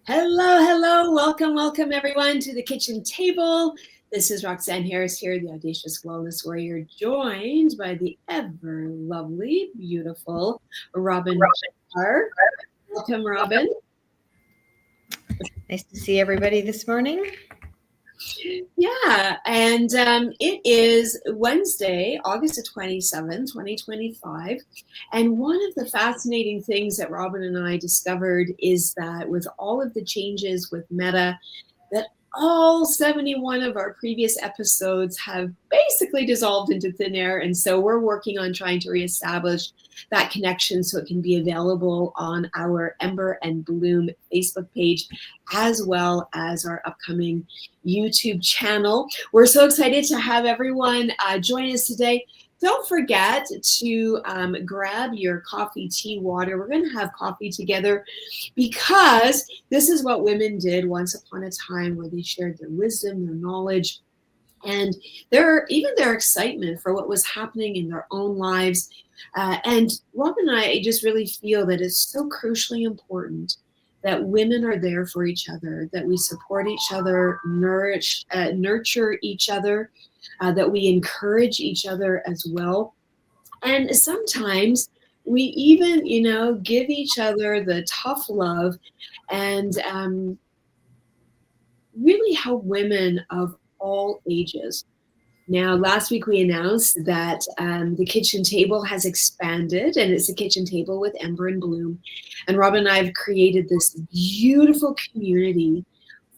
Hello, hello. Welcome everyone to the kitchen table. This is Roxanne Harris here, the Audacious Wellness Warrior, joined by the ever lovely, beautiful Robin Barr. Welcome, Robin. Nice to see everybody this morning. Yeah, and it is Wednesday, August the 27th, 2025. And one of the fascinating things that Robin and I discovered is that with all of the changes with Meta, that all 71 of our previous episodes have basically dissolved into thin air. And so we're working on trying to reestablish that connection so it can be available on our Ember and Bloom Facebook page, as well as our upcoming YouTube channel. We're so excited to have everyone join us today. Don't forget to grab your coffee, tea, water. We're going to have coffee together because this is what women did once upon a time, where they shared their wisdom, their knowledge, and even their excitement for what was happening in their own lives. And Rob and I just really feel that it's so crucially important that women are there for each other, that we support each other, nurture each other, that we encourage each other as well. And sometimes we even, give each other the tough love and really help women of all ages. Now, last week we announced that the kitchen table has expanded, and it's a kitchen table with Ember and Bloom. And Rob and I have created this beautiful community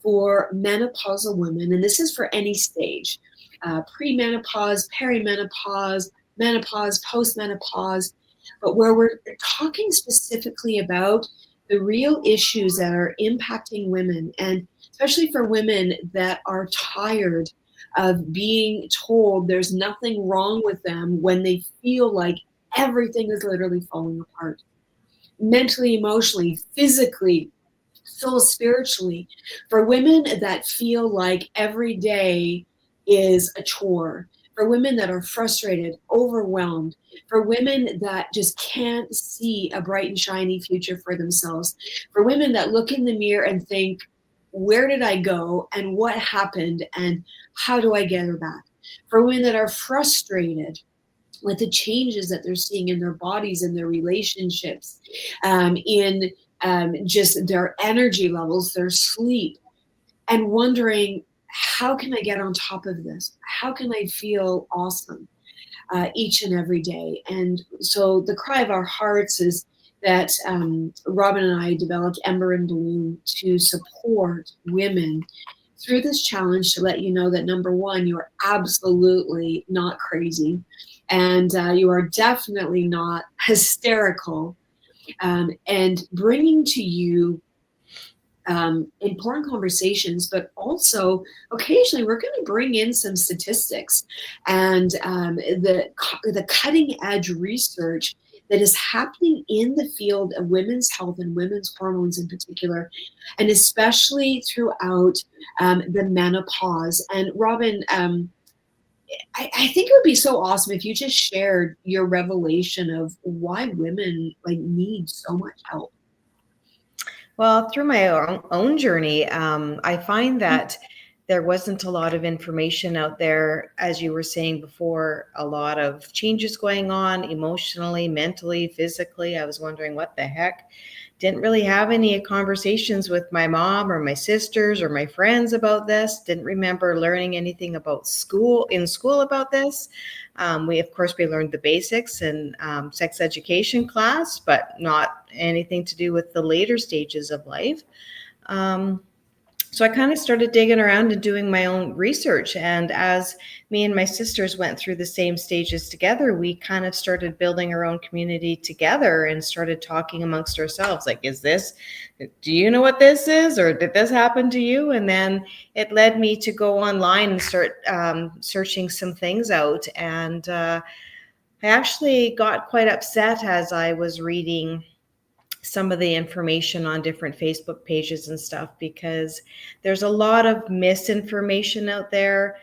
for menopausal women, and this is for any stage, premenopause, perimenopause, menopause, postmenopause, but where we're talking specifically about the real issues that are impacting women, and especially for women that are tired of being told there's nothing wrong with them when they feel like everything is literally falling apart, mentally, emotionally, physically, soul, spiritually. For women that feel like every day is a chore, for women that are frustrated, overwhelmed, for women that just can't see a bright and shiny future for themselves, for women that look in the mirror and think, where did I go and what happened and how do I get her back? For women that are frustrated with the changes that they're seeing in their bodies, in their relationships, in just their energy levels, their sleep, and wondering, how can I get on top of this? How can I feel awesome each and every day? And so the cry of our hearts is that Robin and I developed Ember and Bloom to support women through this challenge, to let you know that, number one, you are absolutely not crazy, and you are definitely not hysterical, and bringing to you important conversations, but also occasionally we're going to bring in some statistics and the cutting edge research that is happening in the field of women's health and women's hormones in particular, and especially throughout the menopause. And Robin, I think it would be so awesome if you just shared your revelation of why women need so much help. Well, through my own journey, I find that there wasn't a lot of information out there, as you were saying before, a lot of changes going on emotionally, mentally, physically. I was wondering what the heck. Didn't really have any conversations with my mom or my sisters or my friends about this. Didn't remember learning anything about in school about this. Of course, we learned the basics in sex education class, but not anything to do with the later stages of life. So I kind of started digging around and doing my own research. And as me and my sisters went through the same stages together, we kind of started building our own community together and started talking amongst ourselves. Like, do you know what this is? Or did this happen to you? And then it led me to go online and start searching some things out. And I actually got quite upset as I was reading some of the information on different Facebook pages and stuff, because there's a lot of misinformation out there.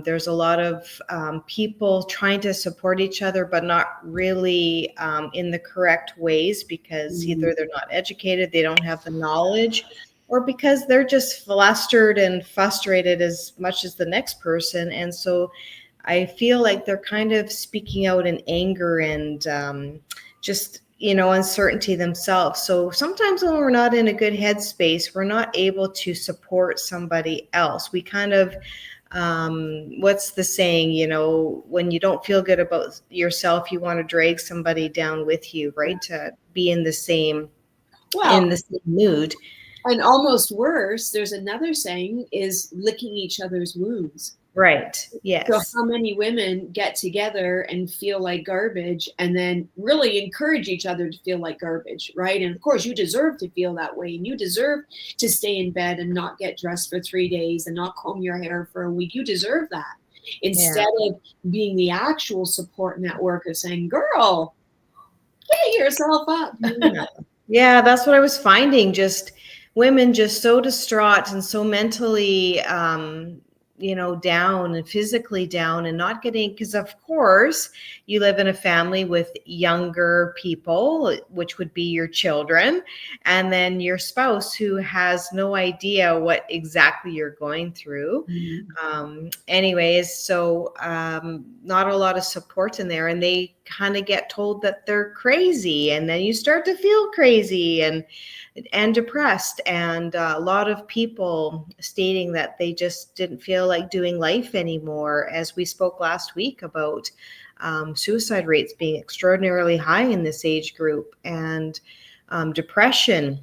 There's a lot of people trying to support each other, but not really in the correct ways, because either they're not educated, they don't have the knowledge, or because they're just flustered and frustrated as much as the next person. And so I feel like they're kind of speaking out in anger and just, uncertainty themselves. So sometimes when we're not in a good headspace, we're not able to support somebody else. We kind of, what's the saying, when you don't feel good about yourself, you want to drag somebody down with you, right? To be Well, in the same mood. and almost worse, there's another saying is licking each other's wounds. Right. So Yes. how many women get together and feel like garbage and then really encourage each other to feel like garbage, right? And of course, you deserve to feel that way, and you deserve to stay in bed and not get dressed for 3 days and not comb your hair for a week. You deserve that. Yeah. Instead of being the actual support network of saying, girl, get yourself up. Yeah. Yeah, that's what I was finding. Just women just so distraught and so mentally, down and physically down and not getting, because of course you live in a family with younger people, which would be your children, and then your spouse who has no idea what exactly you're going through. Anyways, so not a lot of support in there, and they kind of get told that they're crazy, and then you start to feel crazy and depressed, and a lot of people stating that they just didn't feel like doing life anymore, as we spoke last week about suicide rates being extraordinarily high in this age group, and depression.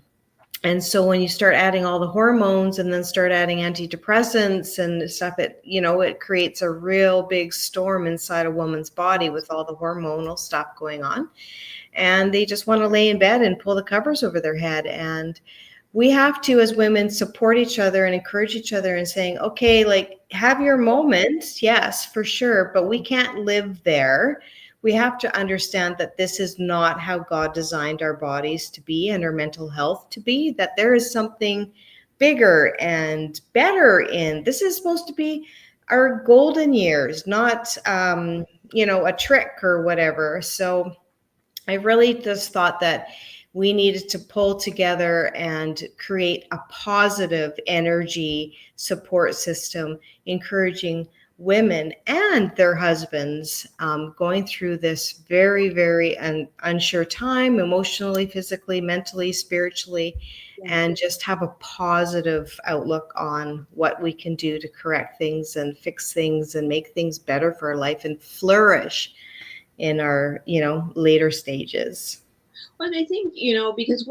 And so when you start adding all the hormones and then start adding antidepressants and stuff, it creates a real big storm inside a woman's body with all the hormonal stuff going on. And they just want to lay in bed and pull the covers over their head. And we have to, as women, support each other and encourage each other and saying, okay, like, have your moments, yes, for sure, but we can't live there. We have to understand that this is not how God designed our bodies to be and our mental health to be, that there is something bigger and better in this. Is supposed to be our golden years, not a trick or whatever. So I really just thought that we needed to pull together and create a positive energy support system, encouraging women and their husbands going through this very, very unsure time, emotionally, physically, mentally, spiritually, Yeah. and just have a positive outlook on what we can do to correct things and fix things and make things better for our life and flourish in our, later stages. Well, and I think, because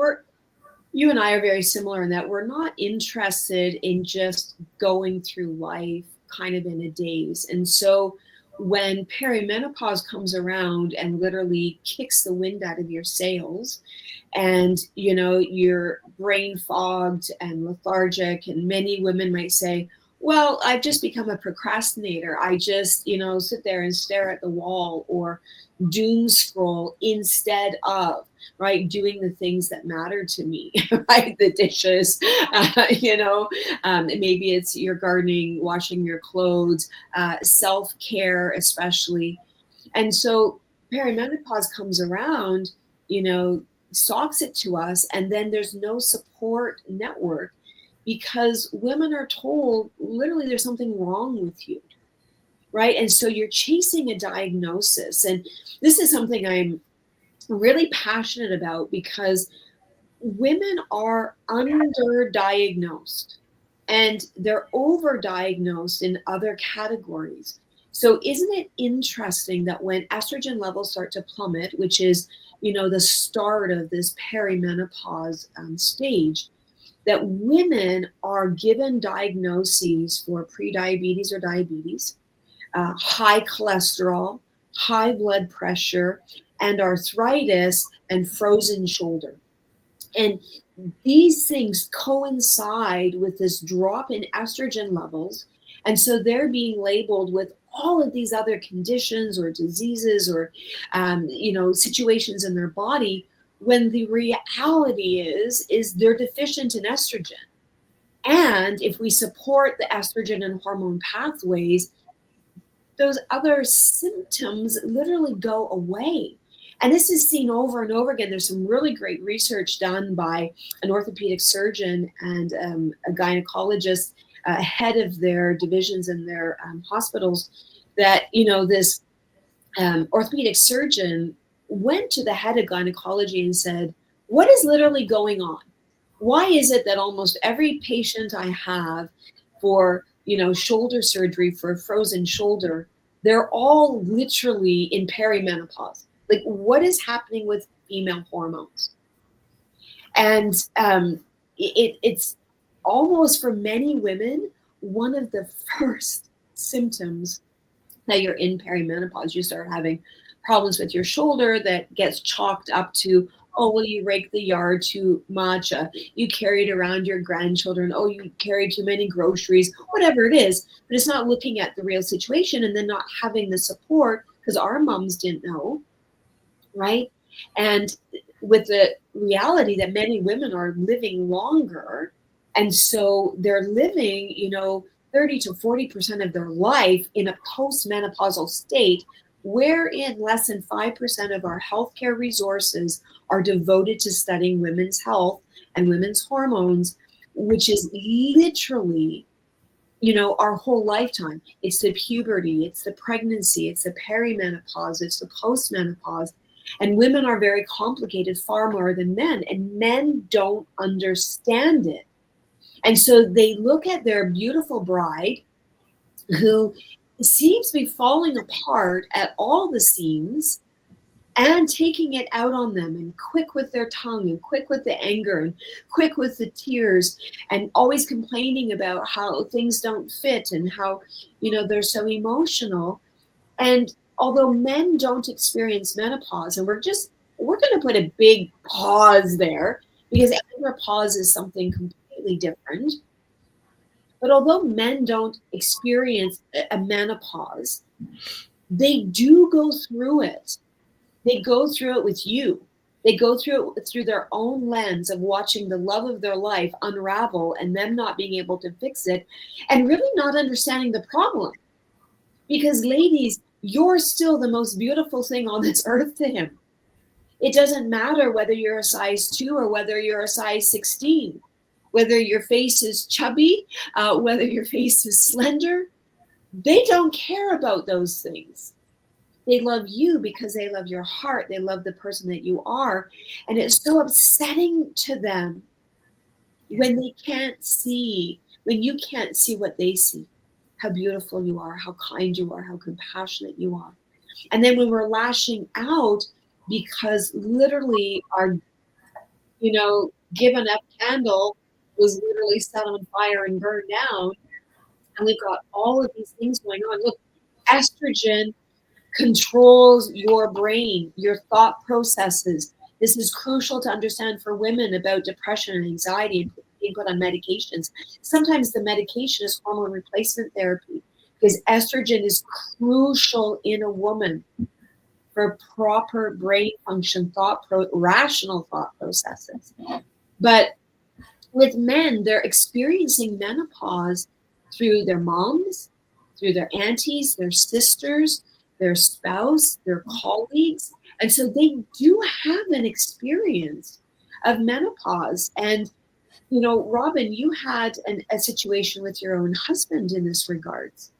you and I are very similar in that we're not interested in just going through life kind of in a daze. And so when perimenopause comes around and literally kicks the wind out of your sails, and you're brain fogged and lethargic, and many women might say, well, I've just become a procrastinator. I just sit there and stare at the wall or doom scroll instead of right doing the things that matter to me, right? The dishes, maybe it's your gardening, washing your clothes, self-care especially. And so perimenopause comes around, you know, socks it to us, and then there's no support network because women are told literally there's something wrong with you, right? And so you're chasing a diagnosis. And this is something I'm really passionate about because women are underdiagnosed and they're overdiagnosed in other categories. So isn't it interesting that when estrogen levels start to plummet, which is, the start of this perimenopause stage, that women are given diagnoses for prediabetes or diabetes, high cholesterol, high blood pressure, and arthritis and frozen shoulder. And these things coincide with this drop in estrogen levels. And so they're being labeled with all of these other conditions or diseases or, situations in their body when the reality is they're deficient in estrogen. And if we support the estrogen and hormone pathways, those other symptoms literally go away. And this is seen over and over again. There's some really great research done by an orthopedic surgeon and a gynecologist, head of their divisions in their hospitals, that, this orthopedic surgeon went to the head of gynecology and said, "What is literally going on? Why is it that almost every patient I have for, shoulder surgery for a frozen shoulder, they're all literally in perimenopause? Like, what is happening with female hormones?" And it's almost, for many women, one of the first symptoms that you're in perimenopause. You start having problems with your shoulder that gets chalked up to, oh, well, you rake the yard too much, you carried around your grandchildren, oh, you carry too many groceries, whatever it is. But it's not looking at the real situation and then not having the support, because our moms didn't know, right? And with the reality that many women are living longer, and so they're living, 30 to 40% of their life in a postmenopausal state, wherein less than 5% of our healthcare resources are devoted to studying women's health and women's hormones, which is literally, our whole lifetime. It's the puberty, it's the pregnancy, it's the perimenopause, it's the postmenopause. And women are very complicated, far more than men, and men don't understand it. And so they look at their beautiful bride, who seems to be falling apart at all the seams, and taking it out on them, and quick with their tongue, and quick with the anger, and quick with the tears, and always complaining about how things don't fit, and how, they're so emotional. And although men don't experience menopause, and we're going to put a big pause there, because menopause is something completely different. But although men don't experience a menopause, they do go through it. They go through it with you. They go through it through their own lens of watching the love of their life unravel, and them not being able to fix it, and really not understanding the problem. Because, ladies, you're still the most beautiful thing on this earth to him. It doesn't matter whether you're a size 2 or whether you're a size 16, whether your face is chubby, whether your face is slender. They don't care about those things. They love you because they love your heart. They love the person that you are. And it's so upsetting to them when they can't see, when you can't see what they see, how beautiful you are, how kind you are, how compassionate you are. And then when we're lashing out because literally our, given up candle was literally set on fire and burned down, and we've got all of these things going on. Look, estrogen controls your brain, your thought processes. This is crucial to understand for women about depression and anxiety and being put on medications. Sometimes the medication is hormone replacement therapy, because estrogen is crucial in a woman for proper brain function, rational thought processes. But with men, they're experiencing menopause through their moms, through their aunties, their sisters, their spouse, their colleagues. And so they do have an experience of menopause. And, Robin, you had a situation with your own husband in this regards.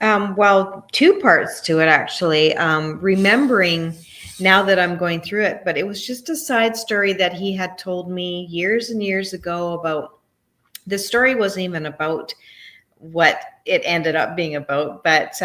Well, two parts to it, actually. Remembering now that I'm going through it, but it was just a side story that he had told me years and years ago about. The story wasn't even about what it ended up being about, but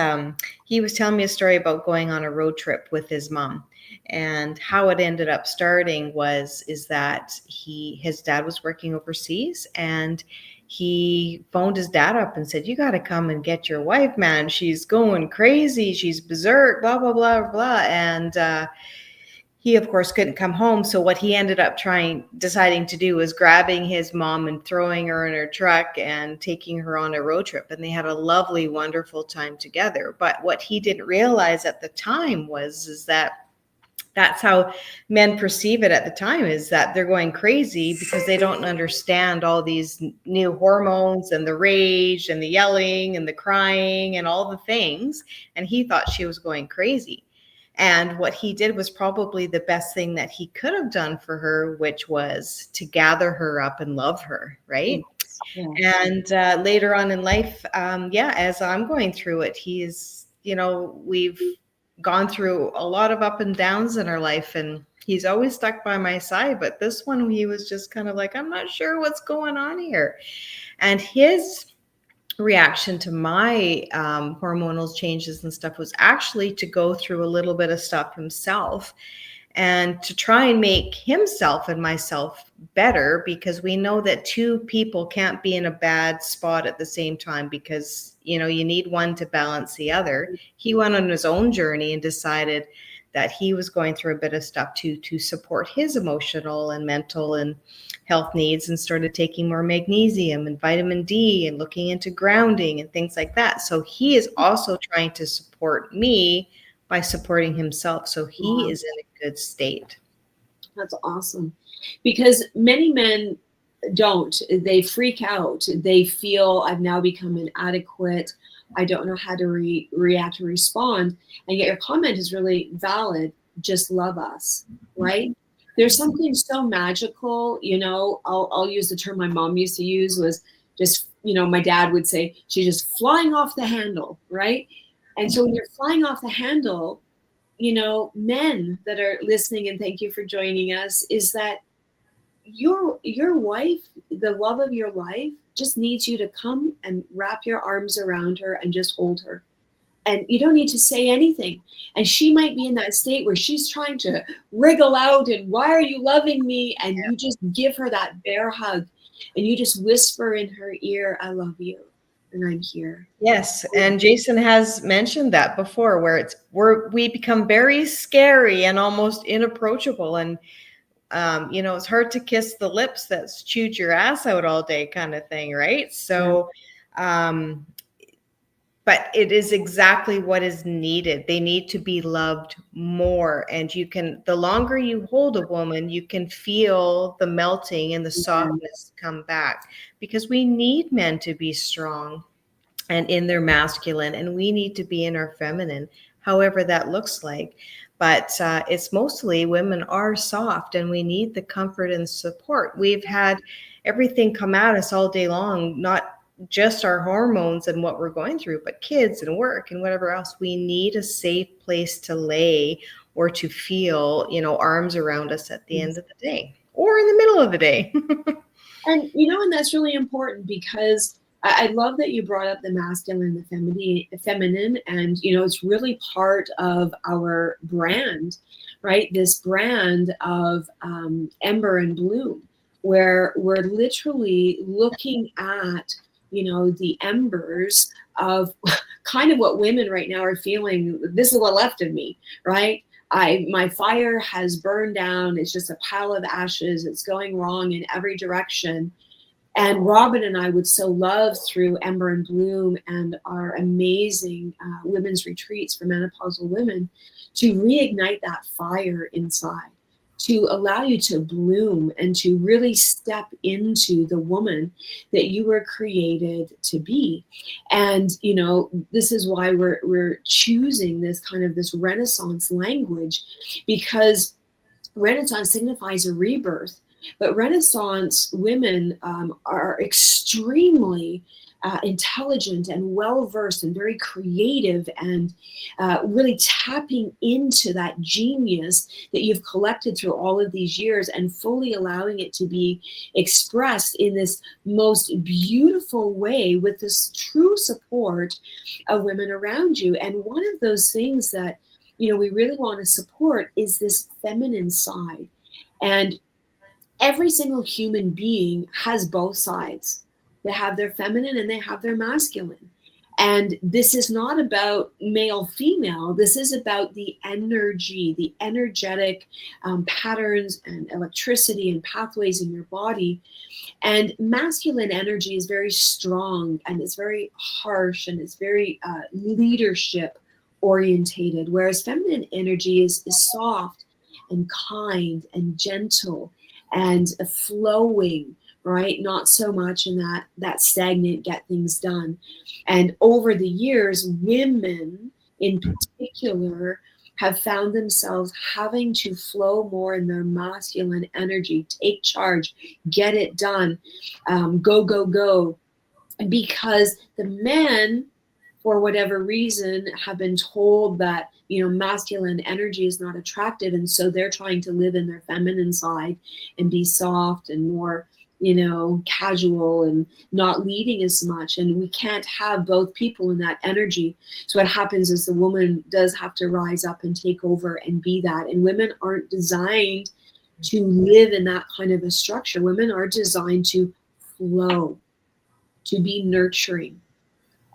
he was telling me a story about going on a road trip with his mom, and how it ended up starting is that his dad was working overseas, and he phoned his dad up and said, "You got to come and get your wife, man. She's going crazy. She's berserk, blah, blah, blah, blah." And he, of course, couldn't come home. So what he ended up deciding to do was grabbing his mom and throwing her in her truck and taking her on a road trip. And they had a lovely, wonderful time together. But what he didn't realize at the time is that that's how men perceive it at the time, is that they're going crazy because they don't understand all these new hormones and the rage and the yelling and the crying and all the things. And he thought she was going crazy. And what he did was probably the best thing that he could have done for her, which was to gather her up and love her, right? Yes. Yeah. And later on in life, yeah, as I'm going through it, he's, we've gone through a lot of up and downs in our life, and he's always stuck by my side. But this one, he was just kind of like, I'm not sure what's going on here. And his reaction to my hormonal changes and stuff was actually to go through a little bit of stuff himself and to try and make himself and myself better, because we know that two people can't be in a bad spot at the same time, because you need one to balance the other. He went on his own journey and decided that he was going through a bit of stuff to support his emotional and mental and health needs, and started taking more magnesium and vitamin D and looking into grounding and things like that. So he is also trying to support me by supporting himself. So he Wow. is in a good state. That's awesome. Because many men don't. They freak out. They feel I've now become inadequate. I don't know how to react or respond. And yet your comment is really valid. Just love us, right? There's something so magical, I'll use the term my mom used to use was just, my dad would say, she's just flying off the handle, right? And so when you're flying off the handle, men that are listening, and thank you for joining us, is that your wife, the love of your life, just needs you to come and wrap your arms around her and just hold her. And you don't need to say anything. And she might be in that state where she's trying to wriggle out and why are you loving me? And you just give her that bear hug and you just whisper in her ear, I love you and I'm here. Yes, and Jason has mentioned that before, where we become very scary and almost inapproachable, and it's hard to kiss the lips that's chewed your ass out all day, kind of thing, right? So, but it is exactly what is needed. They need to be loved more, and the longer you hold a woman, you can feel the melting and the softness come back, because we need men to be strong and in their masculine, and we need to be in our feminine, however that looks like. But it's mostly women are soft, and we need the comfort and support. We've had everything come at us all day long, not just our hormones and what we're going through, but kids and work and whatever else. We need a safe place to lay or to feel, arms around us at the end of the day or in the middle of the day. And that's really important because I love that you brought up the masculine and the feminine, and it's really part of our brand, right? This brand of Ember and Bloom, where we're literally looking at the embers of kind of what women right now are feeling. This is what left of me, right? My fire has burned down. It's just a pile of ashes. It's going wrong in every direction. And Robin and I would so love, through Ember and Bloom and our amazing women's retreats for menopausal women, to reignite that fire inside, to allow you to bloom and to really step into the woman that you were created to be. And this is why we're choosing this Renaissance language, because Renaissance signifies a rebirth. But Renaissance women are extremely intelligent and well-versed and very creative, and really tapping into that genius that you've collected through all of these years and fully allowing it to be expressed in this most beautiful way with this true support of women around you. And one of those things that we really want to support is this feminine side. And every single human being has both sides. They have their feminine and they have their masculine. And this is not about male, female. This is about the energy, the energetic patterns and electricity and pathways in your body. And masculine energy is very strong and it's very harsh and it's very leadership orientated, whereas feminine energy is soft and kind and gentle and flowing, right? Not so much in that stagnant get things done. And over the years, women in particular have found themselves having to flow more in their masculine energy, take charge, get it done, go, go, go, because the men, for whatever reason, have been told that, masculine energy is not attractive, and so they're trying to live in their feminine side and be soft and more, casual and not leading as much. And we can't have both people in that energy. So what happens is the woman does have to rise up and take over and be that. And women aren't designed to live in that kind of a structure. Women are designed to flow, to be nurturing.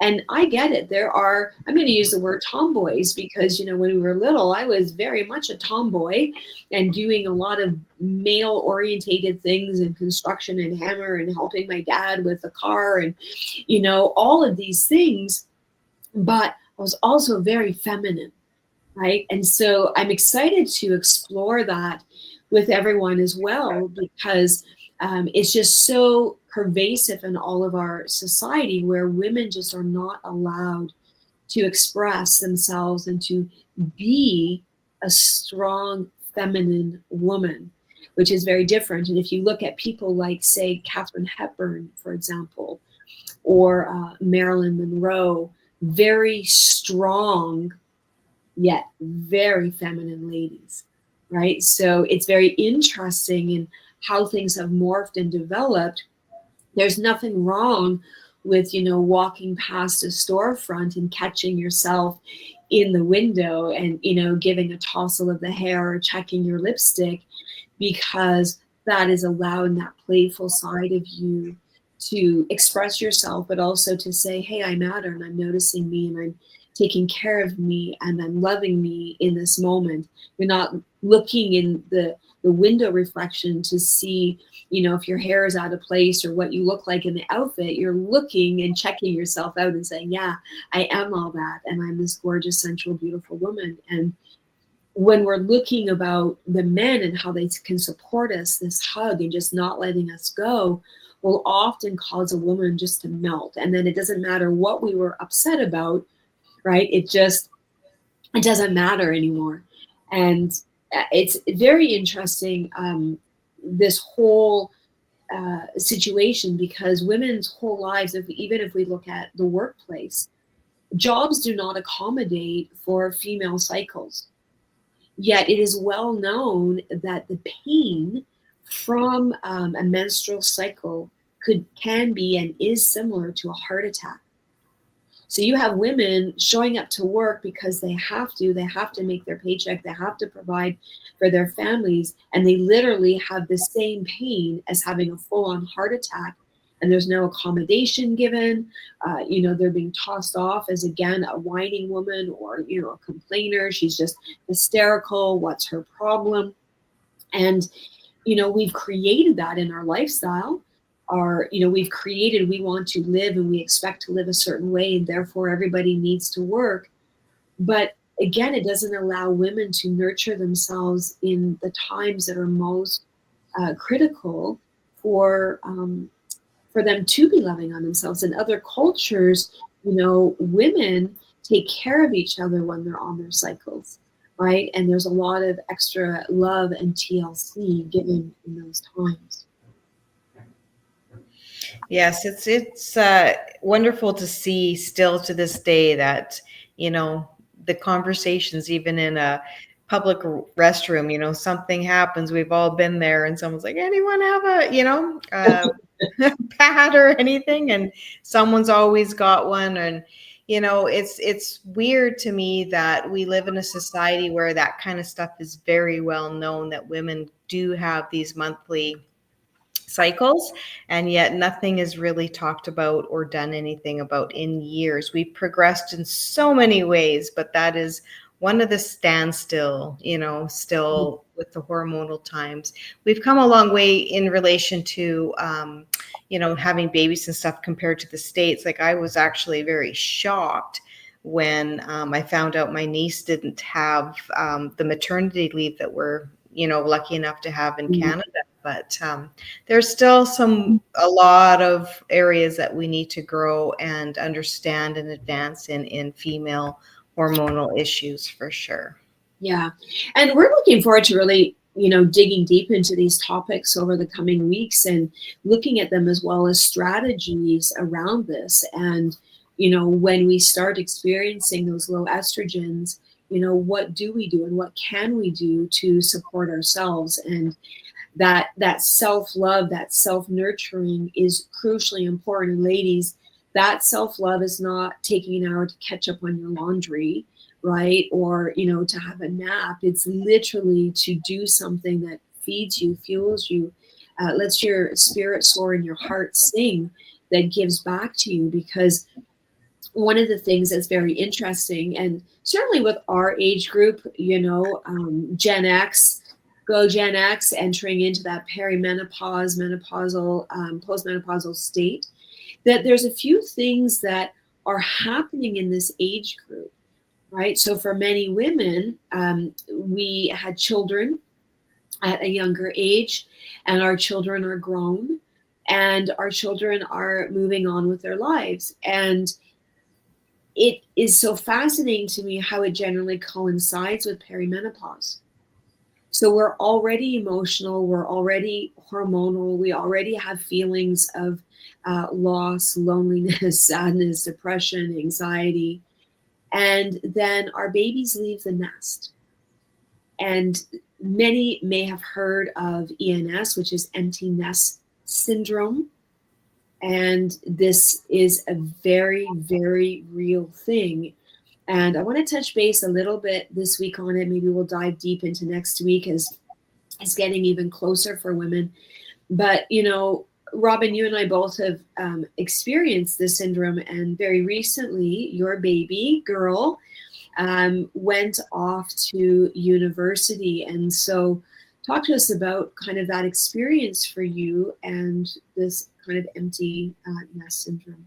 And I get it. I'm going to use the word tomboys because, when we were little, I was very much a tomboy and doing a lot of male orientated things in construction and hammer and helping my dad with the car and, all of these things. But I was also very feminine, right? And so I'm excited to explore that with everyone as well, because it's just so pervasive in all of our society, where women just are not allowed to express themselves and to be a strong feminine woman, which is very different. And if you look at people like, say, Katharine Hepburn, for example, or Marilyn Monroe, very strong yet very feminine ladies, right? So it's very interesting in how things have morphed and developed. There's nothing wrong with, walking past a storefront and catching yourself in the window and, giving a tousle of the hair or checking your lipstick, because that is allowing that playful side of you to express yourself, but also to say, hey, I matter and I'm noticing me and I'm taking care of me and I'm loving me in this moment. You're not looking in the window reflection to see, if your hair is out of place or what you look like in the outfit. You're looking and checking yourself out and saying, yeah, I am all that. And I'm this gorgeous, sensual, beautiful woman. And when we're looking about the men and how they can support us, this hug and just not letting us go will often cause a woman just to melt. And then it doesn't matter what we were upset about, right? It doesn't matter anymore. And it's very interesting, this whole situation, because women's whole lives, even if we look at the workplace, jobs do not accommodate for female cycles. Yet it is well known that the pain from a menstrual cycle can be and is similar to a heart attack. So you have women showing up to work because they have to make their paycheck, they have to provide for their families, and they literally have the same pain as having a full-on heart attack, and there's no accommodation given. They're being tossed off as, again, a whining woman or, a complainer. She's just hysterical. What's her problem? And we've created that in our lifestyle. We've created, we want to live and we expect to live a certain way, and therefore everybody needs to work. But again, it doesn't allow women to nurture themselves in the times that are most critical for them to be loving on themselves. In other cultures, women take care of each other when they're on their cycles, right? And there's a lot of extra love and TLC given in those times. Yes, it's wonderful to see still to this day that, the conversations, even in a public restroom, something happens. We've all been there and someone's like, anyone have a, pad or anything? And someone's always got one. And, it's weird to me that we live in a society where that kind of stuff is very well known, that women do have these monthly cycles, and yet nothing is really talked about or done anything about in years. We've progressed in so many ways, but that is one of the standstill, still with the hormonal times. We've come a long way in relation to, having babies and stuff compared to the States. Like, I was actually very shocked when I found out my niece didn't have the maternity leave that we're, lucky enough to have in Canada. But there's still a lot of areas that we need to grow and understand and advance in female hormonal issues, for sure. Yeah. And we're looking forward to really, digging deep into these topics over the coming weeks and looking at them as well as strategies around this. And, when we start experiencing those low estrogens, what do we do and what can we do to support ourselves? And that self-love, that self-nurturing is crucially important. And ladies, that self-love is not taking an hour to catch up on your laundry, right? Or, to have a nap. It's literally to do something that feeds you, fuels you, lets your spirit soar and your heart sing, that gives back to you. Because one of the things that's very interesting, and certainly with our age group, Gen X, go Gen X, entering into that perimenopause, menopausal, postmenopausal state, that there's a few things that are happening in this age group, right? So for many women, we had children at a younger age, and our children are grown, and our children are moving on with their lives. And it is so fascinating to me how it generally coincides with perimenopause. So we're already emotional, we're already hormonal, we already have feelings of loss, loneliness, sadness, depression, anxiety. And then our babies leave the nest. And many may have heard of ENS, which is empty nest syndrome. And this is a very, very real thing. And I want to touch base a little bit this week on it. Maybe we'll dive deep into next week as it's getting even closer for women. But, Robin, you and I both have experienced this syndrome. And very recently, your baby girl went off to university. And so, talk to us about kind of that experience for you and this kind of empty nest syndrome.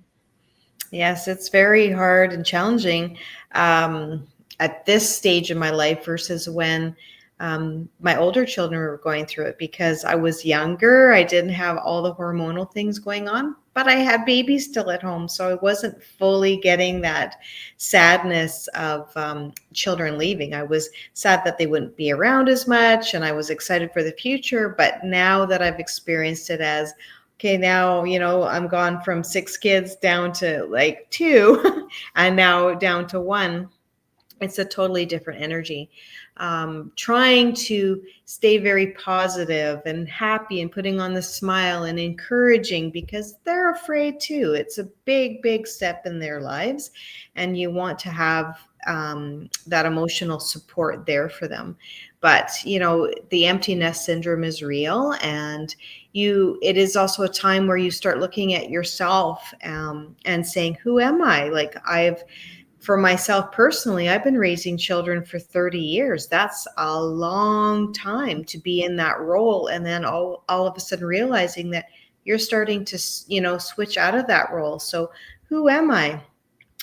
Yes, it's very hard and challenging at this stage in my life versus when my older children were going through it, because I was younger. I didn't have all the hormonal things going on, but I had babies still at home. So I wasn't fully getting that sadness of children leaving. I was sad that they wouldn't be around as much, and I was excited for the future. But now that I've experienced it as, okay, now, I'm gone from 6 kids down to like 2 and now down to 1. It's a totally different energy. Trying to stay very positive and happy and putting on the smile and encouraging, because they're afraid too. It's a big, big step in their lives, and you want to have that emotional support there for them. But, the empty nest syndrome is real, and it is also a time where you start looking at yourself and saying, who am I? Like, for myself personally, I've been raising children for 30 years. That's a long time to be in that role. And then all of a sudden realizing that you're starting to, switch out of that role. So who am I?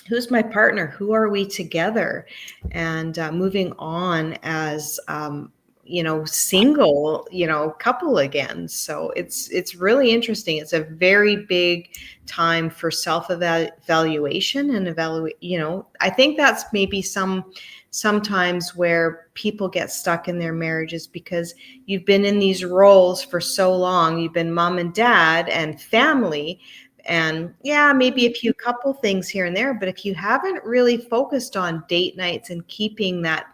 Who's my partner? Who are we together? And moving on as, single, couple again. So it's really interesting. It's a very big time for self-evaluation and evaluate. I think that's maybe sometimes where people get stuck in their marriages, because you've been in these roles for so long. You've been mom and dad and family, and yeah, maybe a few couple things here and there. But if you haven't really focused on date nights and keeping that,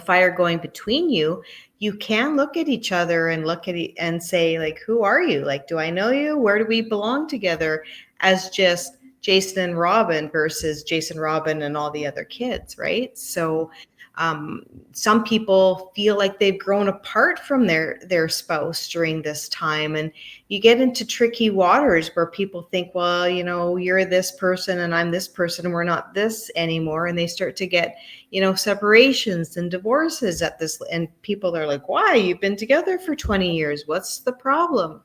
fire going between you, you can look at each other and look at it and say, like, who are you? Like, do I know you? Where do we belong together as just Jason and Robin versus Jason, Robin, and all the other kids, right? So some people feel like they've grown apart from their spouse during this time, and you get into tricky waters where people think, well, you're this person and I'm this person and we're not this anymore, and they start to get separations and divorces at this, and people are like, why? You've been together for 20 years. What's the problem?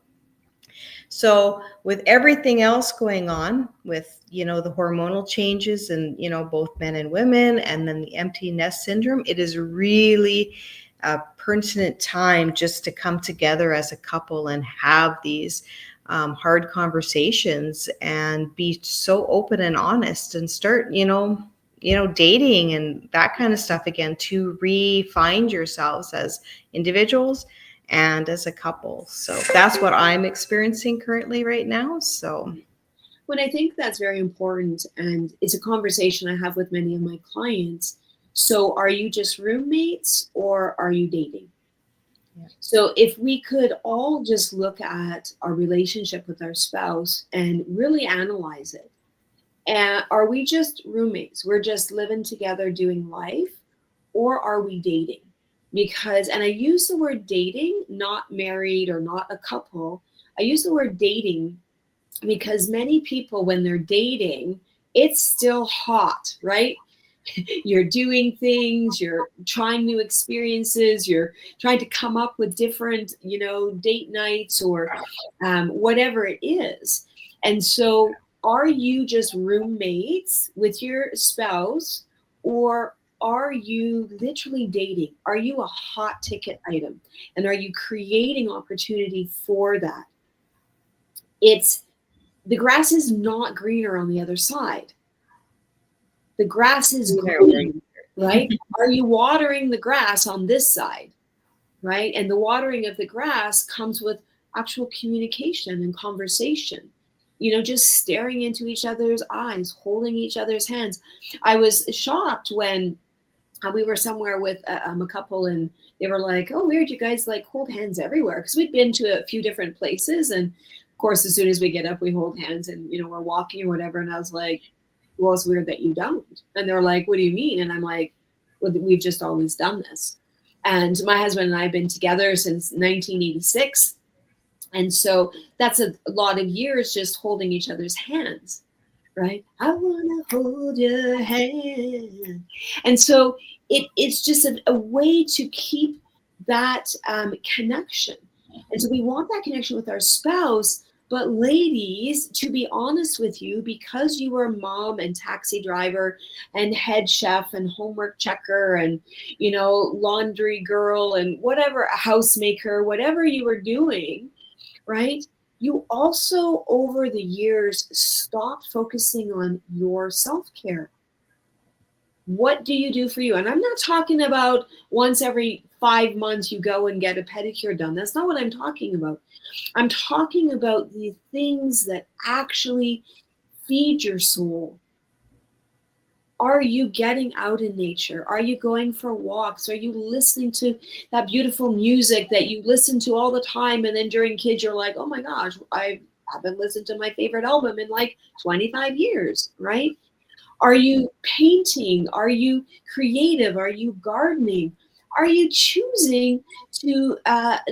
So with everything else going on with, the hormonal changes and, both men and women, and then the empty nest syndrome, it is really a pertinent time just to come together as a couple and have these hard conversations and be so open and honest and start, dating and that kind of stuff again, to re-find yourselves as individuals and as a couple. So that's what I'm experiencing currently right now. So When I think that's very important, and it's a conversation I have with many of my clients. So, are you just roommates or are you dating? yeah. So, if we could all just look at our relationship with our spouse and really analyze it, and are we just roommates? We're just living together doing life, or are we dating? Because, and I use the word dating, not married or not a couple. I use the word dating because many people, when they're dating, it's still hot, right? You're doing things, you're trying new experiences, you're trying to come up with different, date nights or whatever it is. And so, are you just roommates with your spouse, or are you literally dating? Are you a hot ticket item? And are you creating opportunity for that? It's the grass is not greener on the other side. The grass is green, right? Are you watering the grass on this side, right? And the watering of the grass comes with actual communication and conversation. Just staring into each other's eyes, holding each other's hands. I was shocked when we were somewhere with a couple, and they were like, "Oh, weird, you guys like hold hands everywhere," because we'd been to a few different places, and of course, as soon as we get up, we hold hands, and we're walking or whatever. And I was like, "Well, it's weird that you don't." And they're like, "What do you mean?" And I'm like, "Well, we've just always done this." And my husband and I have been together since 1986, and so that's a lot of years just holding each other's hands, right? I want to hold your hand. And so it's just a way to keep that connection. And so we want that connection with our spouse. But ladies, to be honest with you, because you were mom and taxi driver and head chef and homework checker and, laundry girl and whatever, housemaker, whatever you were doing, right? You also, over the years, stopped focusing on your self care. What do you do for you? And I'm not talking about once every 5 months you go and get a pedicure done. That's not what I'm talking about. I'm talking about the things that actually feed your soul. Are you getting out in nature? Are you going for walks? Are you listening to that beautiful music that you listen to all the time? And then during kids, you're like, oh my gosh, I haven't listened to my favorite album in like 25 years, right? Are you painting? Are you creative? Are you gardening? Are you choosing to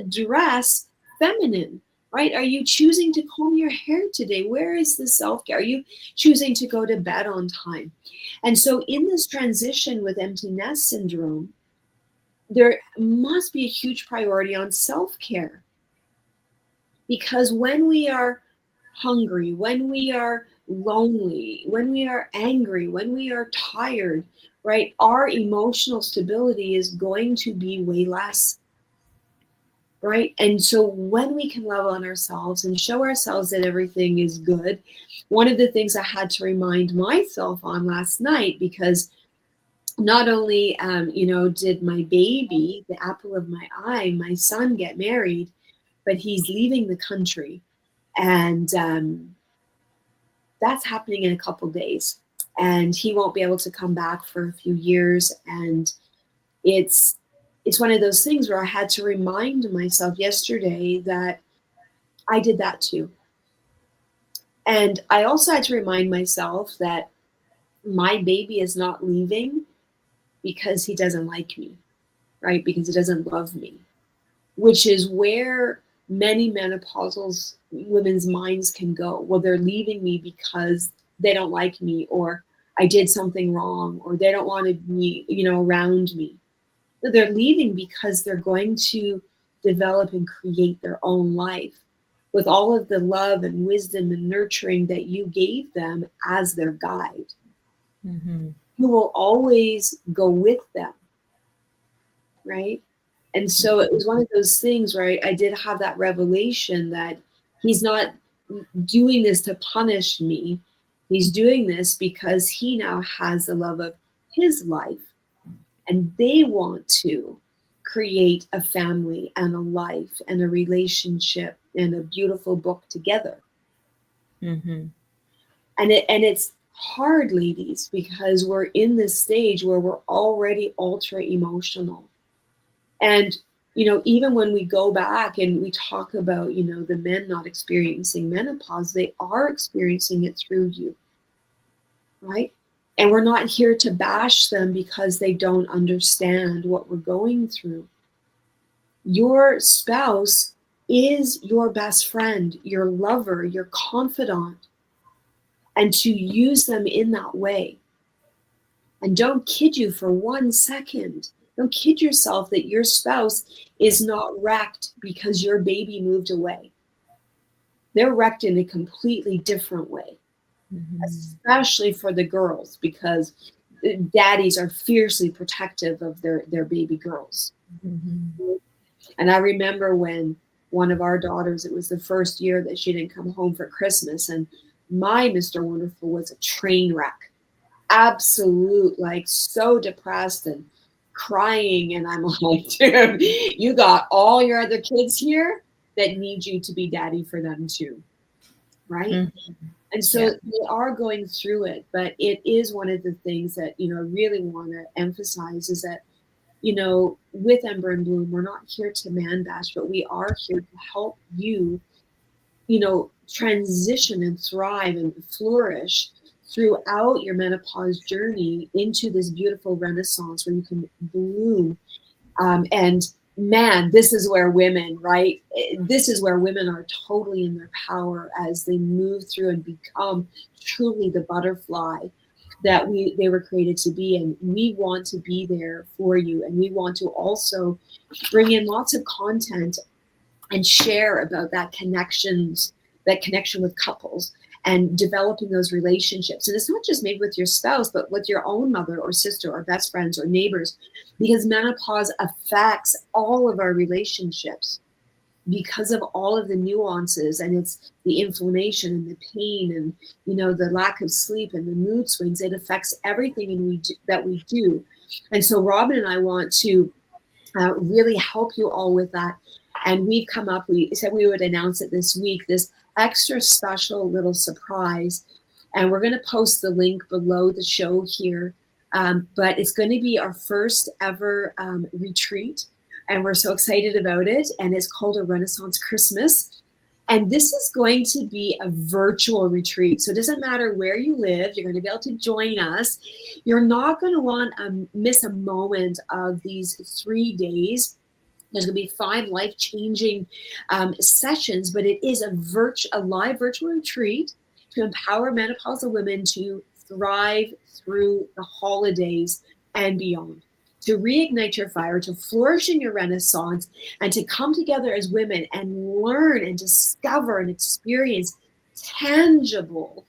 dress feminine? Right? Are you choosing to comb your hair today? Where is the self care? Are you choosing to go to bed on time? And so, in this transition with empty nest syndrome, there must be a huge priority on self care, because when we are hungry, when we are lonely, when we are angry, when we are tired, right, our emotional stability is going to be way less, right? And so when we can love on ourselves and show ourselves that everything is good, one of the things I had to remind myself on last night, because not only, did my baby, the apple of my eye, my son, get married, but he's leaving the country. And that's happening in a couple days. And he won't be able to come back for a few years. And it's one of those things where I had to remind myself yesterday that I did that too. And I also had to remind myself that my baby is not leaving because he doesn't like me, right? Because he doesn't love me, which is where many menopausal women's minds can go. Well, they're leaving me because they don't like me, or I did something wrong, or they don't want me, around me. But they're leaving because they're going to develop and create their own life with all of the love and wisdom and nurturing that you gave them as their guide. Mm-hmm. You will always go with them, right? And so it was one of those things where I did have that revelation that he's not doing this to punish me. He's doing this because he now has the love of his life, and they want to create a family and a life and a relationship and a beautiful book together. Mm-hmm. And it's hard, ladies, because we're in this stage where we're already ultra emotional. And even when we go back and we talk about the men not experiencing menopause, they are experiencing it through you, right? And we're not here to bash them because they don't understand what we're going through. Your spouse is your best friend, your lover, your confidant, and to use them in that way. And don't kid you for 1 second. Don't kid yourself that your spouse is not wrecked because your baby moved away. They're wrecked in a completely different way, Mm-hmm. especially for the girls, because daddies are fiercely protective of their baby girls. Mm-hmm. And I remember when one of our daughters, it was the first year that she didn't come home for Christmas, and my Mr. Wonderful was a train wreck. Absolute, like so depressed and crying. And I'm like, dude, you got all your other kids here that need you to be daddy for them too. Right. Mm-hmm. And so Yeah. they are going through it. But it is one of the things that, I really want to emphasize is that, with Ember and Bloom, we're not here to man bash, but we are here to help you transition and thrive and flourish throughout your menopause journey into this beautiful renaissance where you can bloom. And man, this is where women, right? This is where women are totally in their power as they move through and become truly the butterfly that they were created to be. And we want to be there for you. And we want to also bring in lots of content and share about that connection with couples and developing those relationships. And it's not just maybe with your spouse, but with your own mother or sister or best friends or neighbors, because menopause affects all of our relationships because of all of the nuances, and it's the inflammation and the pain and the lack of sleep and the mood swings. It affects everything that we do. And so Robin and I want to really help you all with that. And we said we would announce it this week, this extra special little surprise. And we're going to post the link below the show here. But it's going to be our first ever retreat. And we're so excited about it. And it's called a Renaissance Christmas. And this is going to be a virtual retreat. So it doesn't matter where you live, you're going to be able to join us. You're not going to want to miss a moment of these 3 days. There's going to be 5 life-changing sessions, but it is a live virtual retreat to empower menopausal women to thrive through the holidays and beyond, to reignite your fire, to flourish in your renaissance, and to come together as women and learn and discover and experience tangible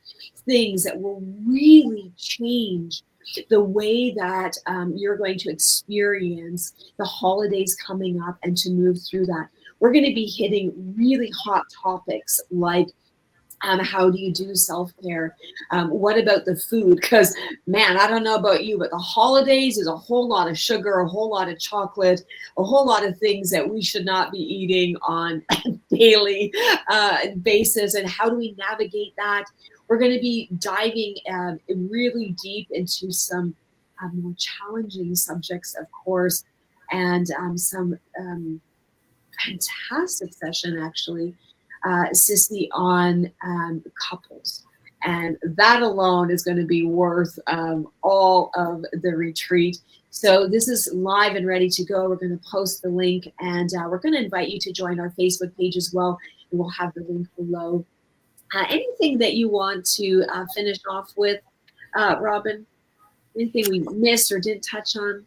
things that will really change the way that you're going to experience the holidays coming up and to move through that. We're going to be hitting really hot topics like how do you do self-care? What about the food? Because, man, I don't know about you, but the holidays is a whole lot of sugar, a whole lot of chocolate, a whole lot of things that we should not be eating on a daily basis. And how do we navigate that? We're going to be diving really deep into some more challenging subjects, of course, and some fantastic session, actually, Sissy, on couples. And that alone is going to be worth all of the retreat. So this is live and ready to go. We're going to post the link, and we're going to invite you to join our Facebook page as well. And we'll have the link below. Anything that you want to finish off with, Robin? Anything we missed or didn't touch on?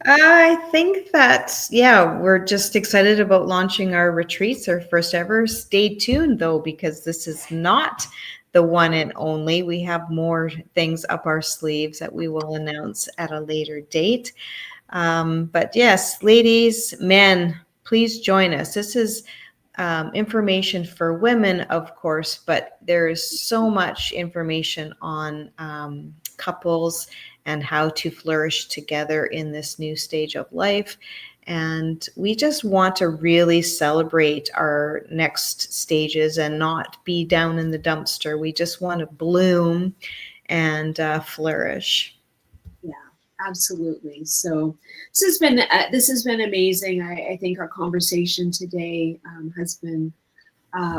I think that, yeah, we're just excited about launching our retreats, our first ever. Stay tuned though, because this is not the one and only. We have more things up our sleeves that we will announce at a later date. But yes, ladies, men, please join us. This is information for women, of course, but there is so much information on couples and how to flourish together in this new stage of life. And we just want to really celebrate our next stages and not be down in the dumpster. We just want to bloom and flourish. Yeah, absolutely. So this has been amazing. I think our conversation today has been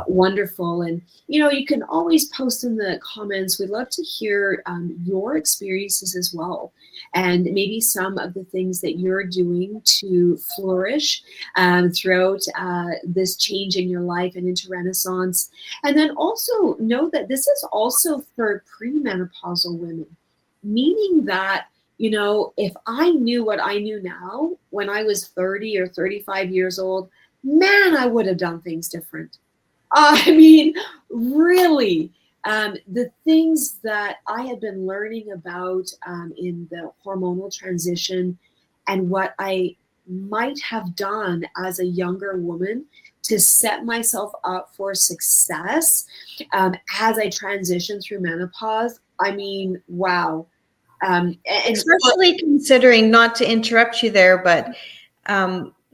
wonderful. And you can always post in the comments. We'd love to hear your experiences as well, and maybe some of the things that you're doing to flourish throughout this change in your life and into Renaissance. And then also know that this is also for premenopausal women, meaning that if I knew what I knew now when I was 30 or 35 years old, man, I would have done things different. I mean, really, the things that I had been learning about in the hormonal transition and what I might have done as a younger woman to set myself up for success as I transition through menopause. I mean, wow. And Especially considering, not to interrupt you there, but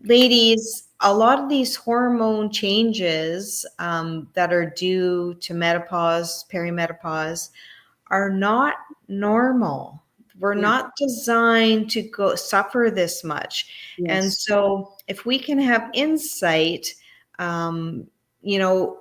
ladies, a lot of these hormone changes that are due to menopause, perimenopause, are not normal. We're yeah, not designed to go suffer this much. And yes. so if we can have insight, um,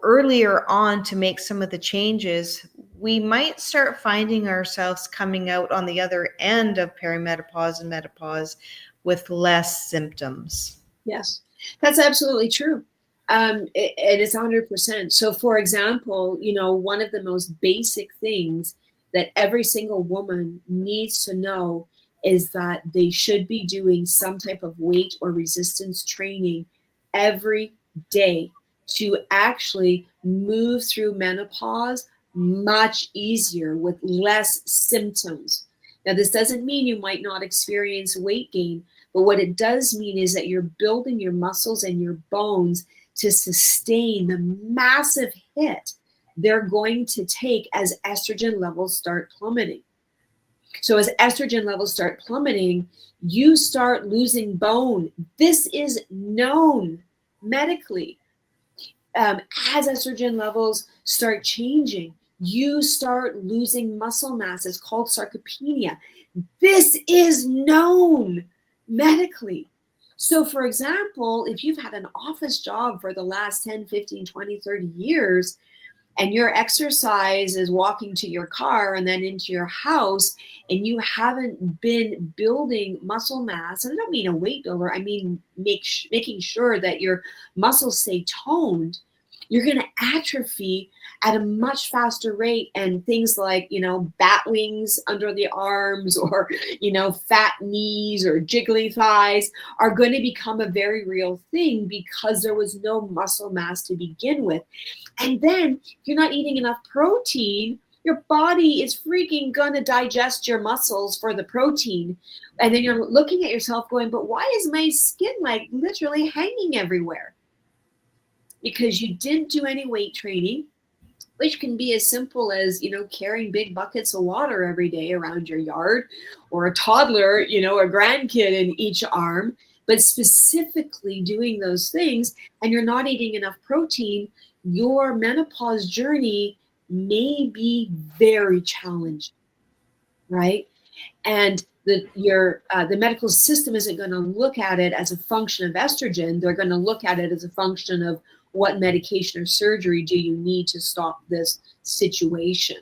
earlier on to make some of the changes, we might start finding ourselves coming out on the other end of perimenopause and menopause with less symptoms. Yes, that's absolutely true. It is 100%. So, for example, one of the most basic things that every single woman needs to know is that they should be doing some type of weight or resistance training every day to actually move through menopause much easier with less symptoms. Now, this doesn't mean you might not experience weight gain, but what it does mean is that you're building your muscles and your bones to sustain the massive hit they're going to take as estrogen levels start plummeting. So, as estrogen levels start plummeting, you start losing bone. This is known medically. As estrogen levels start changing, you start losing muscle mass. It's called sarcopenia. This is known medically. So, for example, if you've had an office job for the last 10, 15, 20, 30 years, and your exercise is walking to your car and then into your house, and you haven't been building muscle mass, and I don't mean a weight builder, I mean making sure that your muscles stay toned, you're going to atrophy at a much faster rate. And things like, bat wings under the arms, or, fat knees or jiggly thighs are going to become a very real thing because there was no muscle mass to begin with. And then if you're not eating enough protein, your body is freaking gonna digest your muscles for the protein. And then you're looking at yourself going, but why is my skin like literally hanging everywhere? Because you didn't do any weight training, which can be as simple as, carrying big buckets of water every day around your yard, or a toddler, a grandkid in each arm, but specifically doing those things, and you're not eating enough protein, your menopause journey may be very challenging, right? And the medical system isn't going to look at it as a function of estrogen. They're going to look at it as a function of what medication or surgery do you need to stop this situation,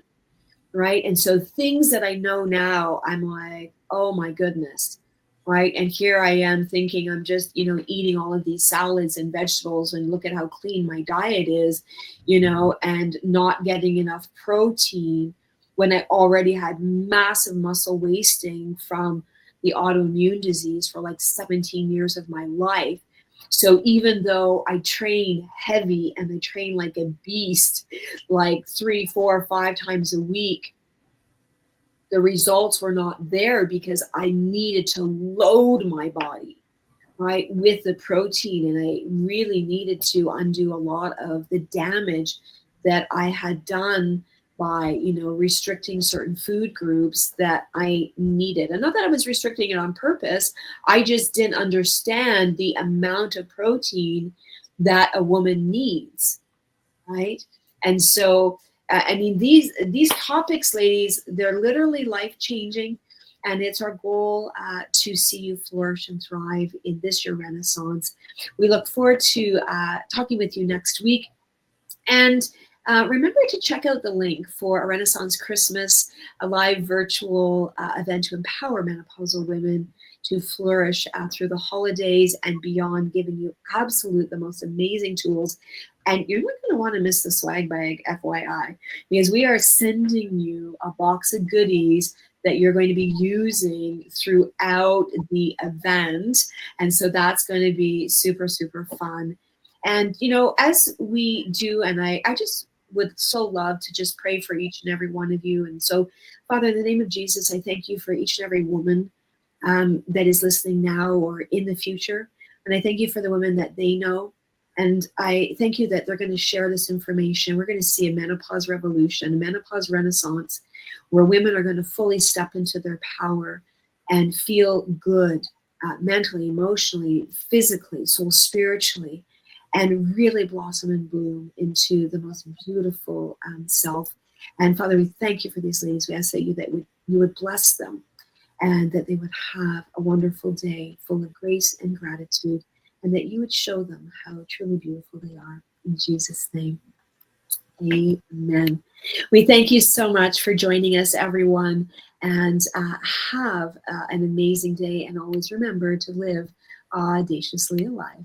right? And so things that I know now, I'm like, oh my goodness, right? And here I am thinking I'm just, eating all of these salads and vegetables, and look at how clean my diet is, and not getting enough protein when I already had massive muscle wasting from the autoimmune disease for like 17 years of my life. So even though I train heavy and I train like a beast, like 3, 4, 5 times a week, the results were not there because I needed to load my body, right, with the protein. And I really needed to undo a lot of the damage that I had done by, restricting certain food groups that I needed. And not that I was restricting it on purpose, I just didn't understand the amount of protein that a woman needs, right? And so, I mean, these topics, ladies, they're literally life changing, and it's our goal to see you flourish and thrive in this your Renaissance. We look forward to talking with you next week. And remember to check out the link for a Renaissance Christmas, a live virtual event to empower menopausal women to flourish through the holidays and beyond, giving you the most amazing tools. And you're not going to want to miss the swag bag, FYI, because we are sending you a box of goodies that you're going to be using throughout the event. And so that's going to be super, super fun. And, as we do, and I just would so love to just pray for each and every one of you. And so, Father, in the name of Jesus, I thank you for each and every woman that is listening now or in the future. And I thank you for the women that they know. And I thank you that they're going to share this information. We're going to see a menopause revolution, a menopause renaissance, where women are going to fully step into their power and feel good mentally, emotionally, physically, soul, spiritually, and really blossom and bloom into the most beautiful self. And Father, we thank you for these ladies. We ask that you would bless them, and that they would have a wonderful day full of grace and gratitude, and that you would show them how truly beautiful they are. In Jesus' name, amen. We thank you so much for joining us, everyone, and have an amazing day. And always remember to live audaciously alive.